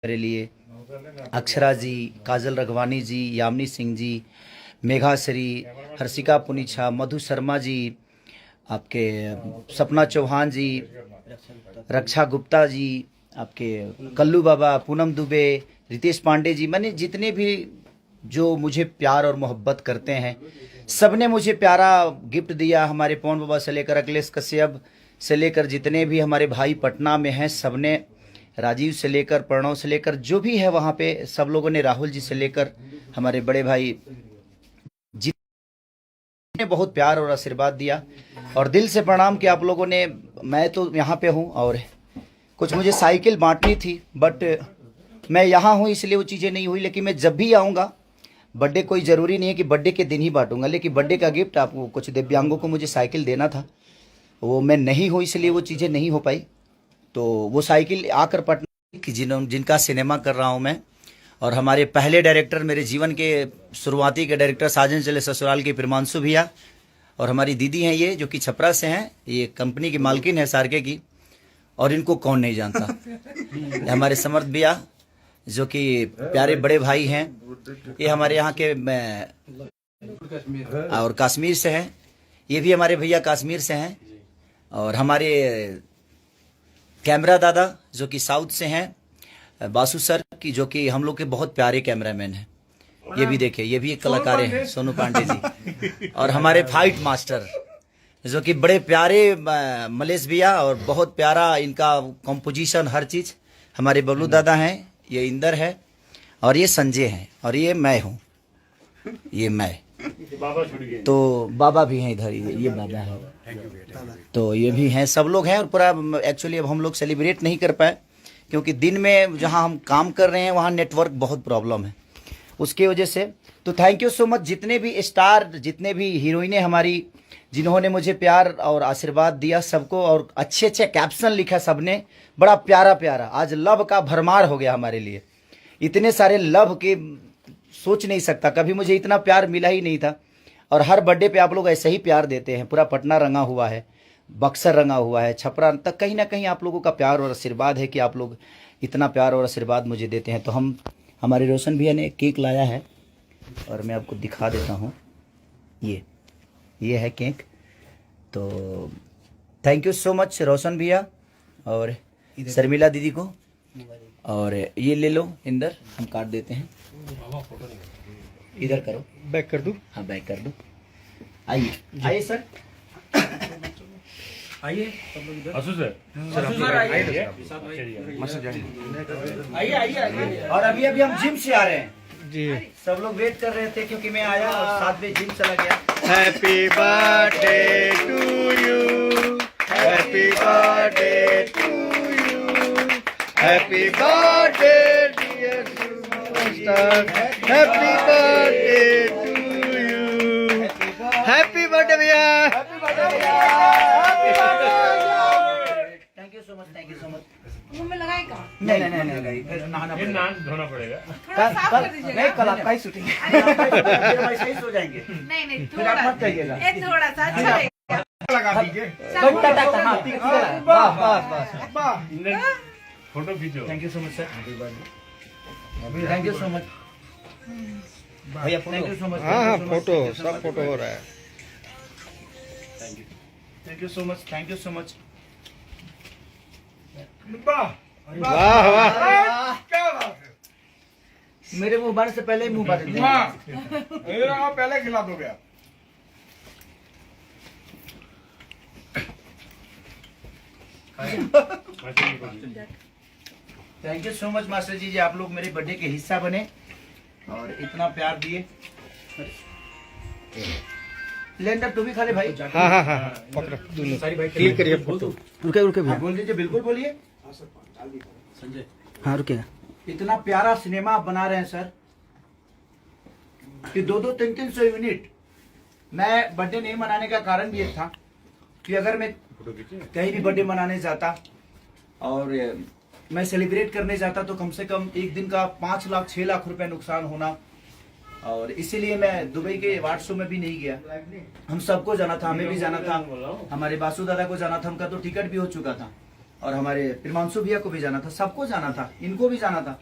मेरे लिए अक्षरा जी, काजल रघवानी जी, यामिनी सिंह जी, मेघाश्री, हर्षिका पुनीछा, मधु शर्मा जी, आपके सपना चौहान जी, रक्षा गुप्ता जी, आपके कल्लू बाबा, पूनम दुबे, रितेश पांडे जी, मैंने जितने भी जो मुझे प्यार और मोहब्बत करते हैं सबने मुझे प्यारा गिफ्ट दिया। हमारे पवन बाबा से लेकर अखिलेश कश्यप से लेकर जितने भी हमारे भाई पटना में हैं सबने, राजीव से लेकर प्रणव से लेकर जो भी है वहाँ पे सब लोगों ने, राहुल जी से लेकर हमारे बड़े भाई जितने बहुत प्यार और आशीर्वाद दिया। और दिल से प्रणाम कि आप लोगों ने, मैं तो यहाँ पे हूँ और कुछ मुझे साइकिल बांटनी थी बट मैं यहाँ हूँ इसलिए वो चीज़ें नहीं हुई। लेकिन मैं जब भी आऊँगा, बर्थडे कोई ज़रूरी नहीं है कि बर्थडे के दिन ही बांटूंगा, लेकिन बर्थडे का गिफ्ट आपको कुछ दिव्यांगों को मुझे साइकिल देना था, वो मैं नहीं हूँ इसलिए वो चीज़ें नहीं हो पाई। तो वो साइकिल आकर पटना की जिनका सिनेमा कर रहा हूँ मैं, और हमारे पहले डायरेक्टर, मेरे जीवन के शुरुआती के डायरेक्टर साजन चले ससुराल के प्रिमांशु भैया, और हमारी दीदी हैं ये जो कि छपरा से हैं, ये कंपनी की मालकिन है सारके की, और इनको कौन नहीं जानता। हमारे समर्थ भैया जो कि प्यारे बड़े भाई हैं, ये हमारे यहाँ के और कश्मीर से हैं, ये भी हमारे भैया कश्मीर से हैं। और हमारे कैमरा दादा जो कि साउथ से हैं, बासु सर की, जो कि हम लोग के बहुत प्यारे कैमरामैन हैं। ये भी देखिए, ये भी एक कलाकार हैं, सोनू पांडे जी। और हमारे फाइट मास्टर जो कि बड़े प्यारे मलेश भैया, और बहुत प्यारा इनका कॉम्पोजिशन हर चीज़, हमारे बबलू दादा हैं, ये इंदर है, और ये संजय हैं, और ये मैं हूँ, ये मैं। तो बाबा भी हैं इधर, ये बाबा है, तो ये भी हैं, सब लोग हैं। और पूरा एक्चुअली अब हम लोग सेलिब्रेट नहीं कर पाए क्योंकि दिन में जहाँ हम काम कर रहे हैं वहाँ नेटवर्क बहुत प्रॉब्लम है, उसकी वजह से। तो थैंक यू सो मच जितने भी स्टार, जितने भी हीरोइनें हमारी, जिन्होंने मुझे प्यार और आशीर्वाद दिया सबको, और अच्छे अच्छे कैप्शन लिखा सबने, बड़ा प्यारा प्यारा। आज लव का भरमार हो गया हमारे लिए, इतने सारे लव के सोच नहीं सकता, कभी मुझे इतना प्यार मिला ही नहीं था। और हर बर्थडे पे आप लोग ऐसे ही प्यार देते हैं, पूरा पटना रंगा हुआ है, बक्सर रंगा हुआ है, छपरा तक, कहीं ना कहीं आप लोगों का प्यार और आशीर्वाद है कि आप लोग इतना प्यार और आशीर्वाद मुझे देते हैं। तो हमारे रोशन भैया ने केक लाया है और मैं आपको दिखा देता हूँ, ये है केक। तो थैंक यू सो मच रोशन भैया और शर्मिला दीदी को। और ये ले लो इंदर, हम काट देते हैं, इधर करो, बैक कर दूं? हाँ बैक कर दो। आइए आइए सर, आइए आइए आइए। और अभी हम जिम से आ रहे हैं जी, सब लोग वेट कर रहे थे क्योंकि मैं आया और साथ में जिम चला गया। Happy birthday to you, happy birthday to you, happy birthday dear superstar, happy birthday to you, happy birthday भैया, हैप्पी बर्थडे भैया, thank you so much, thank you so much. मुंह में लगाए का? नहीं, फिर नहाना पड़ेगा, धोना पड़ेगा। थोड़ा साफ कर दीजिएगा। नहीं, कल आपका ही शूटिंग है, वैसे ही सो जाएंगे। नहीं फिर आप मत कहिएगा। थोड़ा सा अच्छा लगेगा। लगा दीजिए। बस फोटो खींचो। Thank you so much sir, thank you so much भैया, थैंक यू सो मच। हाँ, फोटो, सब फोटो हो रहा है। Thank you so much, thank you so much. वाह वाह, क्या बात है, मेरे मुंह बार से पहले ही मुंह बार पहले खिला दोगे आप। Thank you so much master ji, आप लोग मेरे बर्थडे के हिस्सा बने और इतना प्यार दिए। लेंडर तू भी खा ले भाई। हाँ हाँ हाँ, पकड़ो दोनों, क्लिक करिए फोटो। रुके भैया, बोल दीजिए, बिल्कुल बोलिए संजय। हाँ रुके। इतना प्यारा सिनेमा आप बना रहे हैं सर कि 200 300 यूनिट। मैं बर्थडे नहीं मनाने का कारण भी एक था कि अगर मैं कहीं भी बर्थडे मनाने जाता और मैं सेलिब्रेट करने जाता तो कम से कम एक दिन का 5 लाख 6 लाख रुपए नुकसान होना, और इसीलिए मैं दुबई के अवार्ड शो में भी नहीं गया। हम सबको जाना था, हमें भी जाना था, हमारे बासु दादा को जाना था, उनका तो टिकट भी हो चुका था। और हमारे प्रिमांशु भैया को भी जाना था, सबको जाना था, इनको भी जाना था,